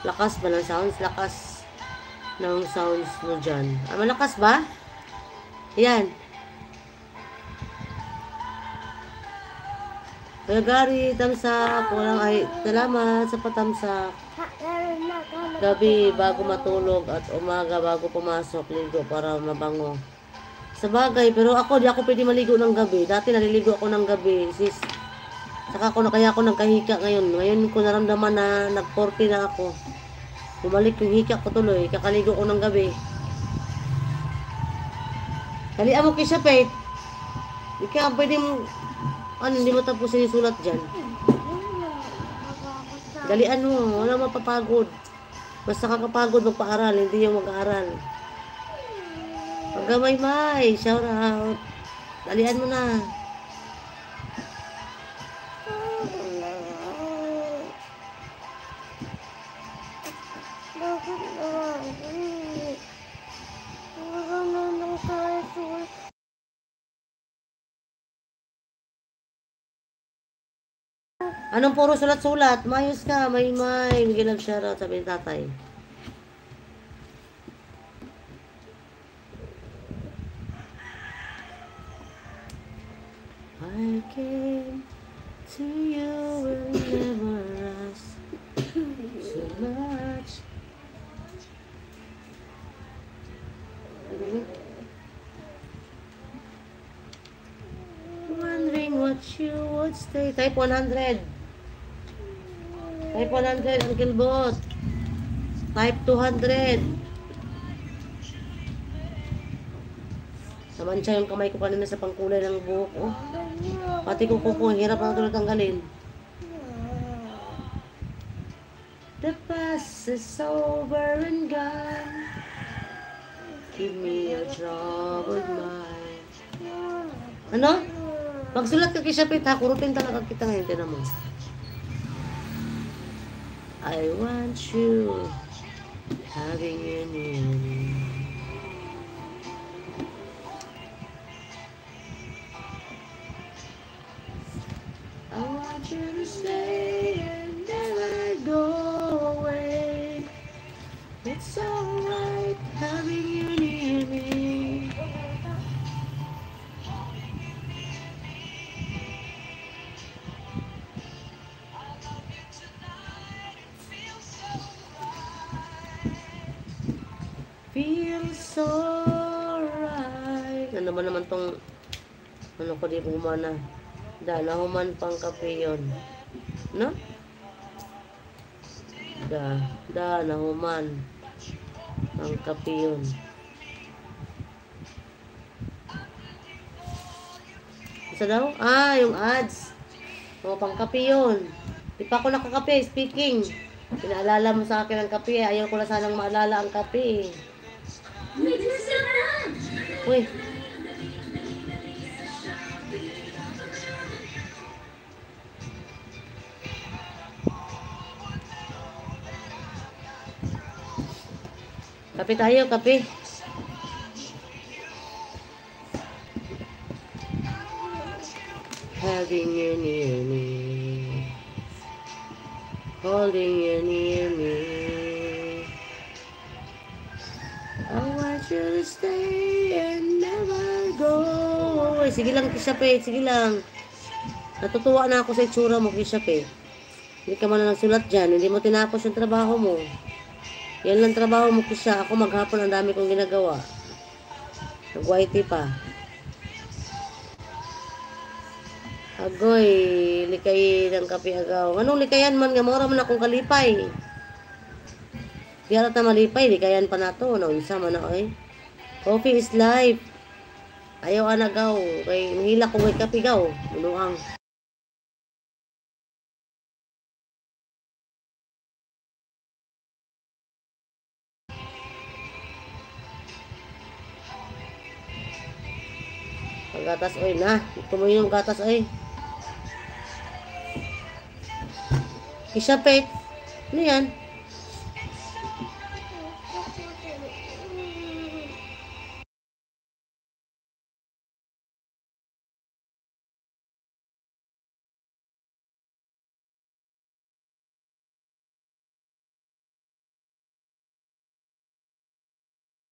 Lakas ba ng sounds? Lakas ng sounds mo dyan. Ah, malakas ba? Yan. Kuya Gary, tamsak. Walang ay, salamat sa patamsak. Gabi bago matulog at umaga bago pumasok, ligo para mabango. Sa bagay, pero ako, di ako pwede maligo ng gabi. Dati naliligo ako ng gabi, sis. Saka kaya ako nagkahika ngayon. Ngayon ko naramdaman na nag-40 na ako. Bumalik yung hika ko tuloy. Kakaligo ko ng gabi. Kalian mo kisya, Pet. Di ka pwede mo, hindi mo tapusin yung sulat dyan. Galian mo, wala mapapagod. Basta kakapagod magpa-aral, hindi yung mag-aaral. Pagkamay-may, shout out. Dalian mo na. Anong puro sulat-sulat? Mayos ka, may-may. Bigyan ng shout out, sabi ni tatay. I came to you and never asked so much. Wondering what you would say. Type 100. Type 100, Uncle Bot. Type 200. Namansya yung kamay ko kanina sa pangkulay ng buhok. Oh. Pati ko kuko, hirap na ito natanggalin. The past is over and gone. Give me a troubled mind. Ano? Magsulat ka kisya, Pit, ha? Kurutin talaga kita ngayon, tinan mo. I want you having you near me. I want you to stay and never go away. It's alright having you near me. Feels so right. Ano ba naman tong ano ko di bumana? Dalahuman pang kape yun. No? Dalahuman pang kape yun. Isa daw? Ah, yung ads. O, pang kape yun. Di pa ako nakakape, speaking. Pinaalala mo sa akin ang kape. Ayaw ko na sanang maalala ang kape. Uy. Kape tayo, kape. Having you near me, holding you near me. I want you to stay and never go away. Sige lang, Kishape, sige lang. Natutuwa na ako sa itsura mo, Kishape. Hindi ka man nagsulat dyan, hindi mo tinapos yung trabaho mo. Yan lang trabaho mo, Kisha. Ako maghapon ang dami kong ginagawa. Nag-YT pa. Agoy, likay ng kape agaw. Anong likayan man nga, mura man akong kalipay. Di arat na malipay, likayan pa na to. Naunsa man na, eh. Coffee is life. Ayaw anagaw. Kay mahila ko may kape gaw. Unuang. Gatas oy na. Tumuyo yung gatas oy. Kisha pet. Ano yan?